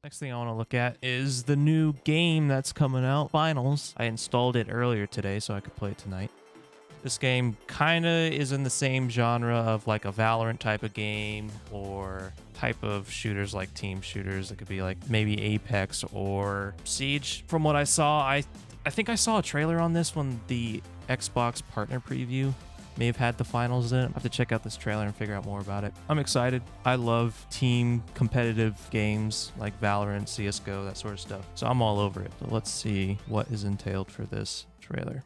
Next thing I want to look at is the new game that's coming out, Finals. I installed it earlier today so I could play it tonight. This game kind of is in the same genre of like a Valorant type of game or type of shooters like team shooters. It could be like maybe Apex or Siege. From what I saw, I think I saw a trailer on this when the Xbox partner preview may have had the Finals in it. I have to check out this trailer and figure out more about it. I'm excited. I love team competitive games like Valorant, CSGO, that sort of stuff. So I'm all over it. So let's see what is entailed for this trailer.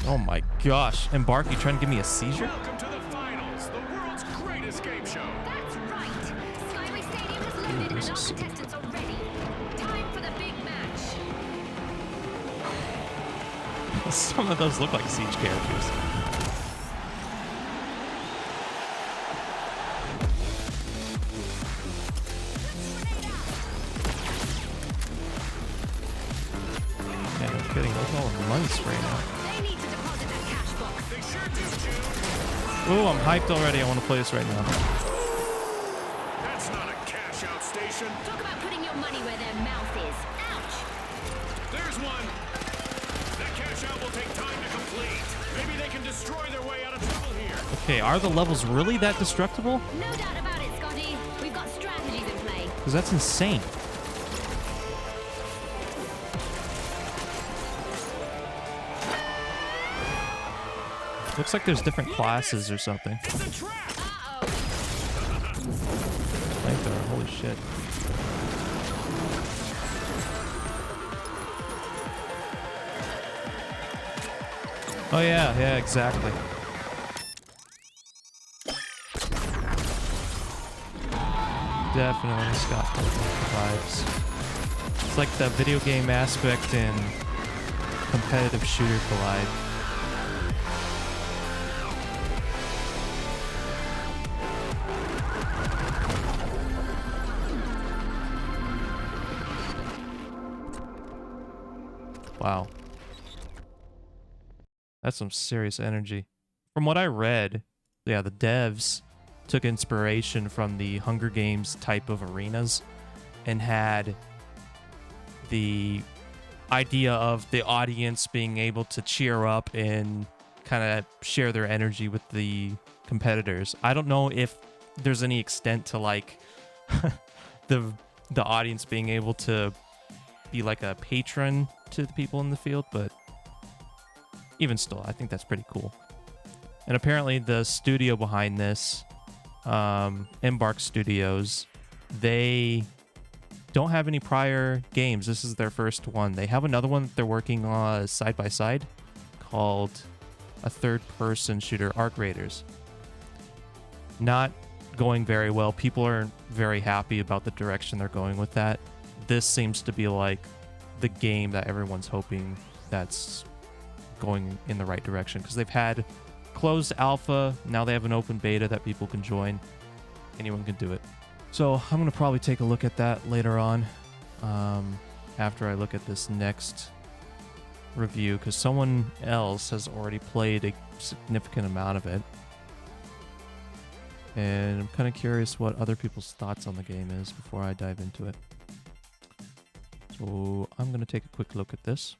Oh my gosh. Embark, you trying to give me a seizure? Welcome to the finals, the world's greatest game show. That's right. Skyway Stadium is loaded and all contestants are ready. Time for the big match. Some of those look like Siege characters. Man, no kidding. Look at all the money spraying out. They need to deposit that cash box. They sure do, Jude. Ooh, I'm hyped already. I want to play this right now. That's not a cash out station. Talk about putting your money where their mouth is. Ouch. There's one. That cash out will take time to complete. Maybe they can destroy their way out of trouble here. Okay, are the levels really that destructible? No doubt about it, Scotty. We've got strategies in play. Because that's insane. Looks like there's different classes or something. It's a trap. Uh-oh. Flamethrower, holy shit. Oh yeah, exactly. Definitely Scott Pilgrim vibes. It's like the video game aspect and competitive shooter collide. Wow. That's some serious energy. From what I read, yeah, the devs took inspiration from the Hunger Games type of arenas and had the idea of the audience being able to cheer up and kind of share their energy with the competitors. I don't know if there's any extent to like the audience being able to be like a patron to the people in the field, but even still, I think that's pretty cool. And apparently the studio behind this, Embark Studios, they don't have any prior games. This is their first one. They have another one that they're working on side by side called a third-person shooter, Arc Raiders. Not going very well. People aren't very happy about the direction they're going with that. This seems to be like the game that everyone's hoping that's going in the right direction, because they've had closed alpha, now they have an open beta that people can join. Anyone can do it. So I'm going to probably take a look at that later on, after I look at this next review, because someone else has already played a significant amount of it. And I'm kind of curious what other people's thoughts on the game is before I dive into it. So I'm going to take a quick look at this.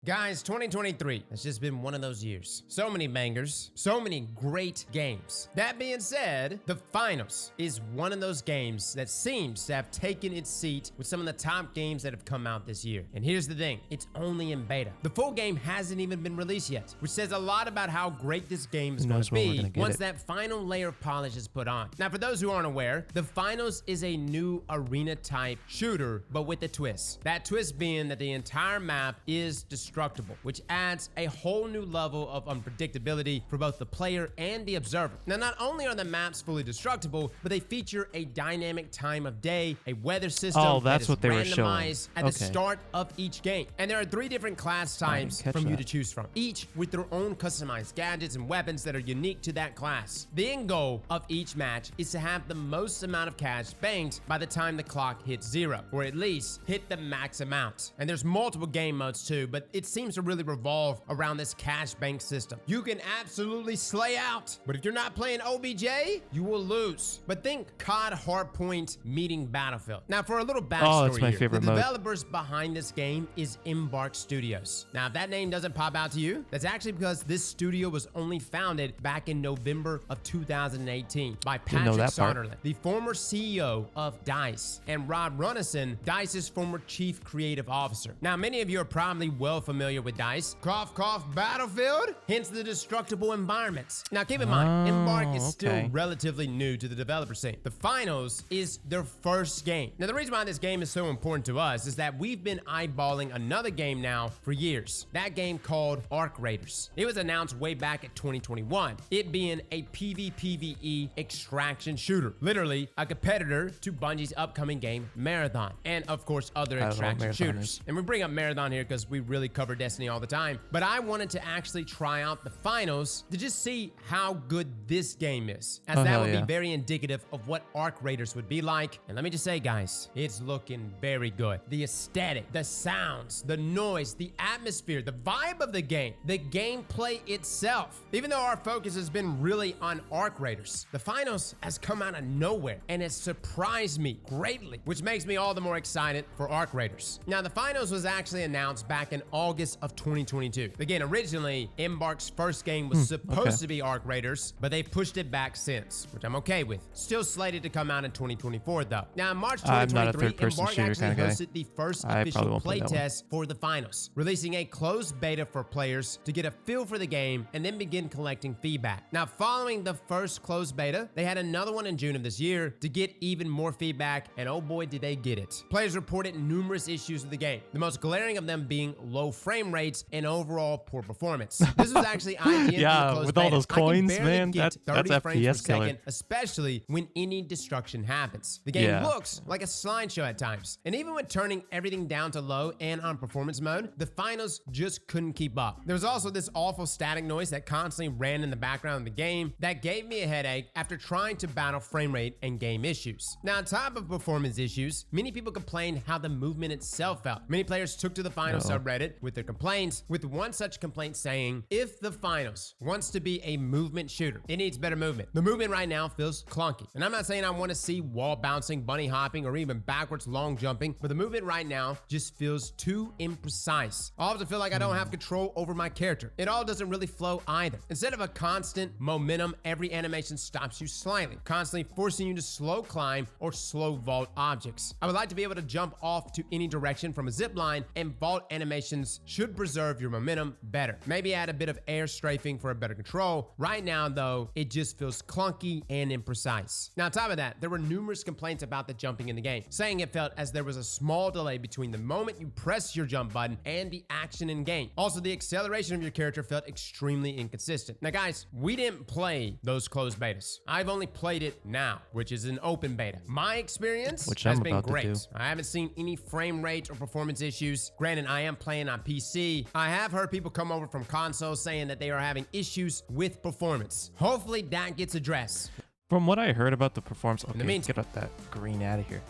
Guys, 2023 has just been one of those years. So many bangers, so many great games. That being said, the Finals is one of those games that seems to have taken its seat with some of the top games that have come out this year. And here's the thing, it's only in beta. The full game hasn't even been released yet, which says a lot about how great this game is going to be once that final layer of polish is put on. Now, for those who aren't aware, the Finals is a new arena type shooter, but with a twist. That twist being that the entire map is destructible, which adds a whole new level of unpredictability for both the player and the observer. Now, not only are the maps fully destructible, but they feature a dynamic time of day, a weather system that's what they were randomized showing at the start of each game. And there are 3 different class types from you to choose from, each with their own customized gadgets and weapons that are unique to that class. The end goal of each match is to have the most amount of cash banked by the time the clock hits 0, or at least hit the max amount. And there's multiple game modes too, but it's it seems to really revolve around this cash bank system. You can absolutely slay out, but if you're not playing OBJ, you will lose. But think COD Hardpoint meeting Battlefield. Now, for a little backstory that's my here, favorite the mode. developers behind this game is Embark Studios. Now, if that name doesn't pop out to you, that's actually because this studio was only founded back in November of 2018 by Didn't know Patrick that part. Soderlund, the former CEO of DICE, and Rob Runnison, DICE's former chief creative officer. Now, many of you are probably well familiar with DICE. Cough, cough, Battlefield, hence the destructible environments. Now, keep in mind, Embark is still okay. relatively new to the developer scene. The Finals is their first game. Now, the reason why this game is so important to us is that we've been eyeballing another game now for years. That game called Arc Raiders. It was announced way back at 2021, it being a PvPvE extraction shooter. Literally, a competitor to Bungie's upcoming game, Marathon, and of course, other I don't know what extraction Marathon shooters. is. And we bring up Marathon here because we really cover Destiny all the time. But I wanted to actually try out the Finals to just see how good this game is, as that hell would yeah. be very indicative of what Arc Raiders would be like. And let me just say, guys, it's looking very good. The aesthetic, the sounds, the noise, the atmosphere, the vibe of the game, the gameplay itself. Even though our focus has been really on Arc Raiders, the Finals has come out of nowhere and it surprised me greatly, which makes me all the more excited for Arc Raiders. Now, the Finals was actually announced back in August of 2022. Again, originally, Embark's first game was supposed to be Arc Raiders, but they've pushed it back since, which I'm okay with. Still slated to come out in 2024, though. Now, in March I'm not a 2023, third-person Embark shooter actually kinda guy. hosted the first I probably official won't play that one. playtest for the Finals, releasing a closed beta for players to get a feel for the game and then begin collecting feedback. Now, following the first closed beta, they had another one in June of this year to get even more feedback, and oh boy, did they get it. Players reported numerous issues with the game, the most glaring of them being low frame rates and overall poor performance. This was actually IGN from Yeah, the closed with all beta. those I can coins, barely man, get that's 30 frames per FPS killer. second, especially when any destruction happens. The game Yeah. looks like a slideshow at times, and even when turning everything down to low and on performance mode, the Finals just couldn't keep up. There was also this awful static noise that constantly ran in the background of the game that gave me a headache after trying to battle frame rate and game issues. Now, on top of performance issues, many people complained how the movement itself felt. Many players took to the Finals subreddit with their complaints, with one such complaint saying, if the Finals wants to be a movement shooter, it needs better movement. The movement right now feels clunky. And I'm not saying I want to see wall bouncing, bunny hopping, or even backwards long jumping, but the movement right now just feels too imprecise. I often feel like I don't have control over my character. It all doesn't really flow either. Instead of a constant momentum, every animation stops you slightly, constantly forcing you to slow climb or slow vault objects. I would like to be able to jump off to any direction from a zip line, and vault animations should preserve your momentum better. Maybe add a bit of air strafing for a better control. Right now, though, it just feels clunky and imprecise. Now, on top of that, there were numerous complaints about the jumping in the game, saying it felt as there was a small delay between the moment you press your jump button and the action in game. Also, the acceleration of your character felt extremely inconsistent. Now, guys, we didn't play those closed betas. I've only played it now, which is an open beta. My experience Which has I'm been about to great. do. I haven't seen any frame rate or performance issues. Granted, I am playing on PC. I have heard people come over from consoles saying that they are having issues with performance. Hopefully that gets addressed. From what I heard about the performance, okay, the meantime- get that green out of here.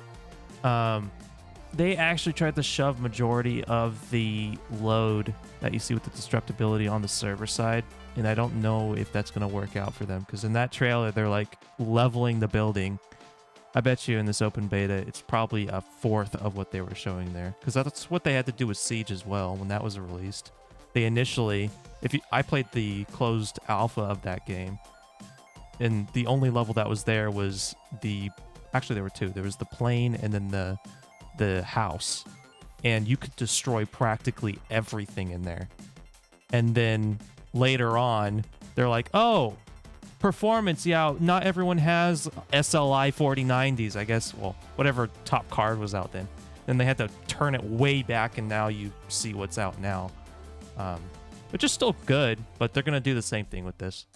They actually tried to shove majority of the load that you see with the destructibility on the server side, and I don't know if that's going to work out for them, because in that trailer, they're like leveling the building. I bet you in this open beta, it's probably a fourth of what they were showing there, because that's what they had to do with Siege as well when that was released. They initially, I played the closed alpha of that game, and the only level that was there was actually there were two. There was the plane and then the house, and you could destroy practically everything in there. And then later on, they're like, oh, performance, yeah, not everyone has SLI 4090s, I guess. Well, whatever top card was out then. And they had to turn it way back, and now you see what's out now. Which is still good, but they're going to do the same thing with this.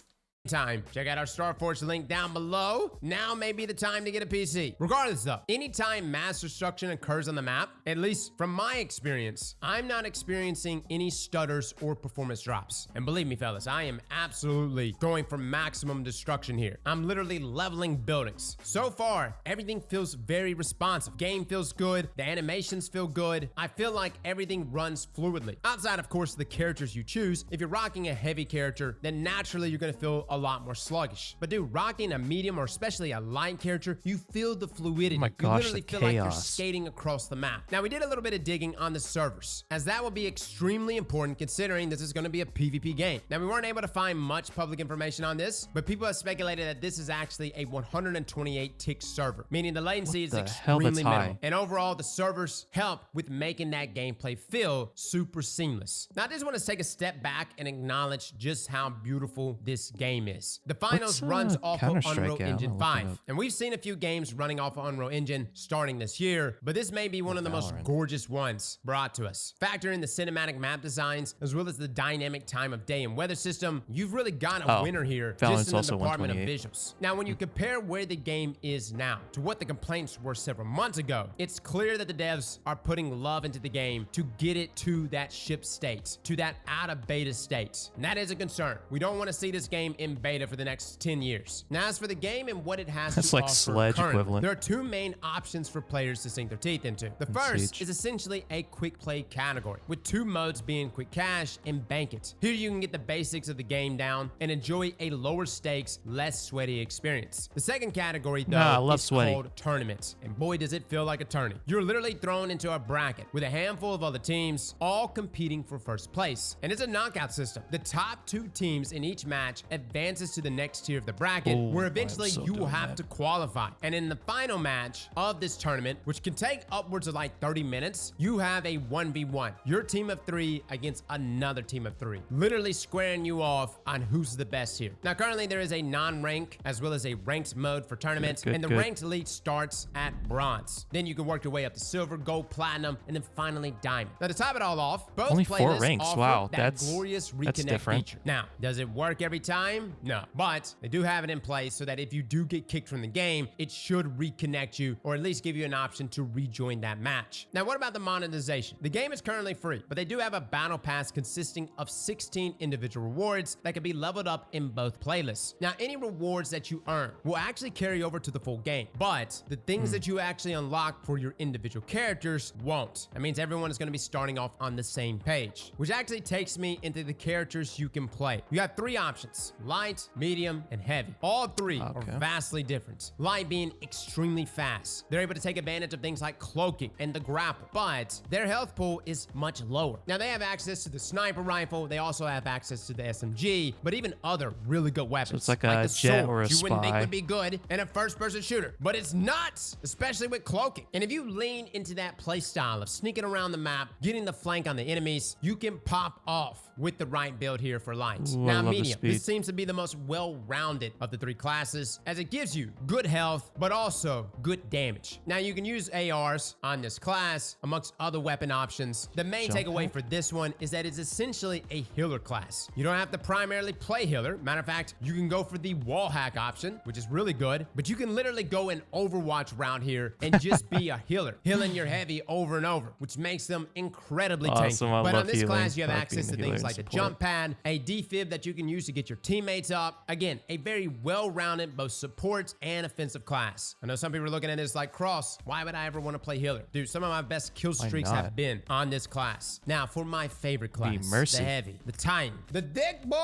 time, check out our Starforge link down below. Now may be the time to get a PC. Regardless though, anytime mass destruction occurs on the map, at least from my experience, I'm not experiencing any stutters or performance drops. And believe me fellas, I am absolutely going for maximum destruction here. I'm literally leveling buildings. So far, everything feels very responsive. Game feels good, the animations feel good. I feel like everything runs fluidly. Outside of course the characters you choose. If you're rocking a heavy character, then naturally you're gonna feel a lot more sluggish. But dude, rocking a medium or especially a light character, you feel the fluidity. Oh my You gosh, literally the feel like you're chaos. skating across the map. Now we did a little bit of digging on the servers, as that will be extremely important considering this is going to be a PvP game. Now we weren't able to find much public information on this, but people have speculated that this is actually a 128 tick server, meaning the latency is the hell, extremely that's high. minimal. And overall, the servers help with making that gameplay feel super seamless. Now I just want to take a step back and acknowledge just how beautiful this game is. The finals What's, runs off of Counter-Strike Unreal at? I'm Engine gonna look it 5. up. And we've seen a few games running off of Unreal Engine starting this year, but this may be one of the most Valorant. gorgeous ones brought to us. Factor in the cinematic map designs, as well as the dynamic time of day and weather system, you've really got a Oh, winner here Valorant's just in the also department of 128. visuals. Now, when you compare where the game is now to what the complaints were several months ago, it's clear that the devs are putting love into the game to get it to that ship state, to that out of beta state. And that is a concern. We don't want to see this game in beta for the next 10 years. Now, as for the game and what it has That's to like offer Sledge currently, equivalent. there are two main options for players to sink their teeth into. The first Siege. is essentially a quick play category, with two modes being quick cash and bank it. Here you can get the basics of the game down and enjoy a lower stakes, less sweaty experience. The second category though Nah, I love is sweaty. called tournaments, and boy does it feel like a tourney. You're literally thrown into a bracket with a handful of other teams, all competing for first place. And it's a knockout system. The top two teams in each match advances to the next tier of the bracket, Oh, where I'm eventually so you will doing have that. to qualify. And in the final match of this tournament, which can take upwards of like 30 minutes, you have a 1v1. Your team of 3 against another team of 3, literally squaring you off on who's the best here. Now, currently there is a non-rank as well as a ranked mode for tournaments, Good, and the good. ranked elite starts at bronze. Then you can work your way up to silver, gold, platinum, and then finally diamond. Now, to top it all off, both Only 4 playlists ranks. offer Wow, that that's- glorious that's reconnect different. feature. Now, does it work every time? No, but they do have it in place so that if you do get kicked from the game, it should reconnect you, or at least give you an option to rejoin that match. Now, what about the monetization? The game is currently free, but they do have a battle pass consisting of 16 individual rewards that can be leveled up in both playlists. Now, any rewards that you earn will actually carry over to the full game, but the things that you actually unlock for your individual characters won't. That means everyone is going to be starting off on the same page, which actually takes me into the characters you can play. You have 3 options: light, medium, and heavy. All 3 Okay. are vastly different. Light being extremely fast. They're able to take advantage of things like cloaking and the grapple, but their health pool is much lower. Now, they have access to the sniper rifle. They also have access to the SMG, but even other really good weapons. it's like the a jet or a sword you wouldn't think spy. would be good in a first-person shooter, but it's not, especially with cloaking. And if you lean into that play style of sneaking around the map, getting the flank on the enemies, you can pop off with the right build here for light. Ooh, I Now, love the medium. speed. This seems to be the most well-rounded of the 3 classes, as it gives you good health, but also good damage. Now, you can use ARs on this class, amongst other weapon options. The main Jump takeaway hack? for this one is that it's essentially a healer class. You don't have to primarily play healer. Matter of fact, you can go for the wall hack option, which is really good, but you can literally go an Overwatch round here and just be a healer, healing your heavy over and over, which makes them incredibly Awesome, tanky. I But love on this healing. class, you have I like access to being a healer things and like the support. jump pad, a defib that you can use to get your teammates up. Again, a very well-rounded both support and offensive class. I know some people are looking at this like, Cross, why would I ever want to play healer? Dude, some of my best kill streaks have not? been on this class. Now, for my favorite class, Mercy. the heavy, the Titan, the dick boy.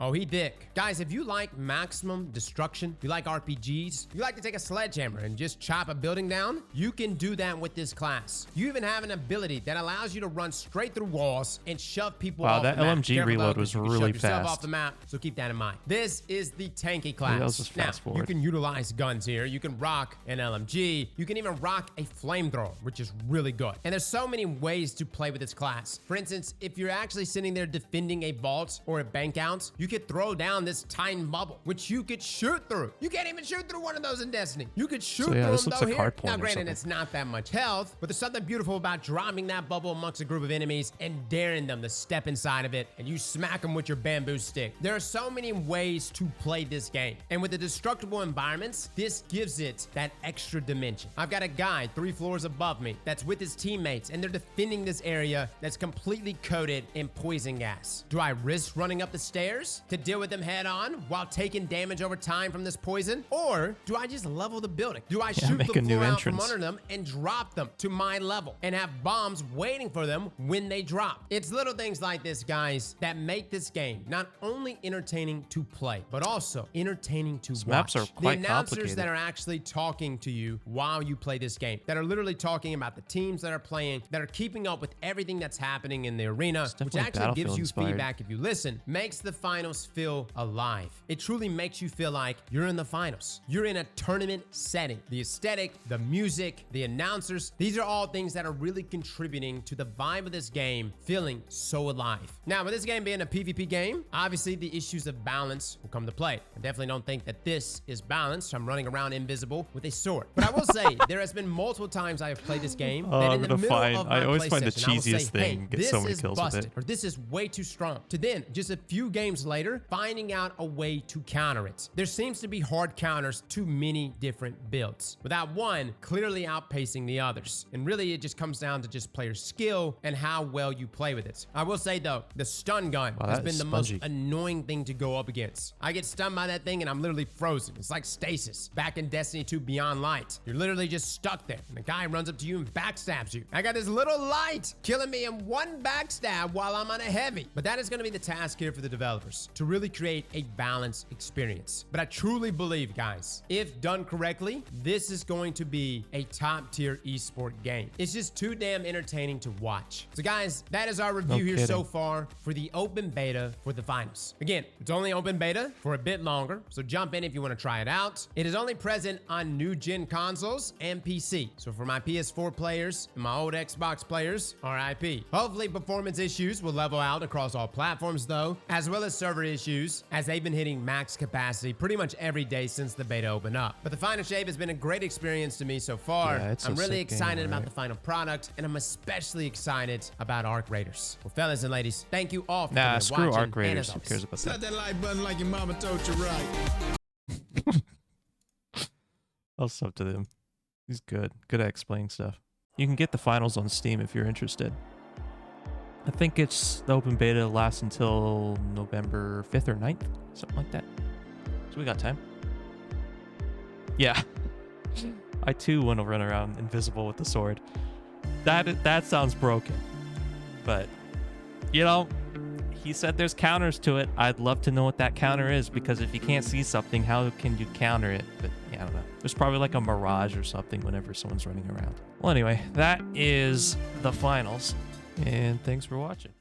Oh, he dick. Guys, if you like maximum destruction, you like RPGs, you like to take a sledgehammer and just chop a building down, you can do that with this class. You even have an ability that allows you to run straight through walls and shove people Wow, off that the map. LMG Careful, reload though, 'cause was you can really shove yourself fast. off the map, so keep that in mind. This is the tanky class. that was just fast now, you forward. can utilize guns here. You can rock an LMG. You can even rock a flamethrower, which is really good. And there's so many ways to play with this class. For instance, if you're actually sitting there defending a vault or a bank out, you could throw down this Titan bubble, which you could shoot through. You can't even shoot through one of those in Destiny. You could shoot yeah, through this them looks though like here. hardpoint Now, or granted, something. it's not that much health, but there's something beautiful about dropping that bubble amongst a group of enemies and daring them to step inside of it and you smack them with your bamboo stick. There are so many ways to play this game. And with the destructible environments, this gives it that extra dimension. I've got a guy 3 floors above me that's with his teammates and they're defending this area that's completely coated in poison gas. Do I risk running up the stairs to deal with them head on while taking damage over time from this poison? Or do I just level the building? Do I shoot make the a new floor out from entrance. under them and drop them to my level and have bombs waiting for them when they drop? It's little things like this, guys, that make this game not only entertaining to play, but also entertaining to watch. Maps are quite the announcers complicated. that are actually talking to you while you play this game, that are literally talking about the teams that are playing, that are keeping up with everything that's happening in the arena, which definitely actually gives Battlefield you inspired. feedback if you listen, makes the finals feel alive. It truly makes you feel like you're in the finals. You're in a tournament setting. The aesthetic, the music, the announcers, these are all things that are really contributing to the vibe of this game feeling so alive. Now, with this game being a PvP game, obviously the issues of balance will come to play. I definitely don't think that this is balanced. I'm running around invisible with a sword. But I will say, there has been multiple times I have played this game that in the middle of my I always play find the session, I will say, cheesiest thing, hey, get this so many is kills with busted, it. or this is way too strong, to then just a few games later finding out a way to counter it. There seems to be hard counters to many different builds, without one clearly outpacing the others. And really it just comes down to just player skill and how well you play with it. I will say though, the stun gun Wow, has that been is the most spongy. annoying thing to go up against. I get stunned by that thing and I'm literally frozen. It's like stasis back in Destiny 2 Beyond Light. You're literally just stuck there and the guy runs up to you and backstabs you. I got this little light killing me in one backstab while I'm on a heavy. But that is going to be the task here for the developers, to really create a balanced experience. But I truly believe, guys, if done correctly, this is going to be a top tier esport game. It's just too damn entertaining to watch. So guys, that is our review here so kidding. far for the open beta for the finals. Again, it's only open beta for a bit longer, so jump in if you want to try it out. It is only present on new gen consoles and PC. So for my PS4 players and my old Xbox players, RIP. Hopefully performance issues will level out across all platforms though, as well as server issues, as they've been hitting max capacity pretty much every day since the beta opened up. But the final shape has been a great experience to me so far. Yeah, it's a I'm really sick game, excited about alright. the final product, and I'm especially excited about Arc Raiders. Well, fellas and ladies, thank you all for Nah, coming screw and watching. Arc Raiders. And Who cares about Slap that? that like button like your mama told you right. I'll sub to them. He's good. Good at explaining stuff. You can get the finals on Steam if you're interested. I think it's the open beta lasts until November 5th or 9th, something like that. So we got time. Yeah. I too want to run around invisible with the sword. That sounds broken. But, you know, he said there's counters to it. I'd love to know what that counter is, because if you can't see something, how can you counter it? But yeah, I don't know. There's probably like a mirage or something whenever someone's running around. Well, anyway, that is the finals. And thanks for watching.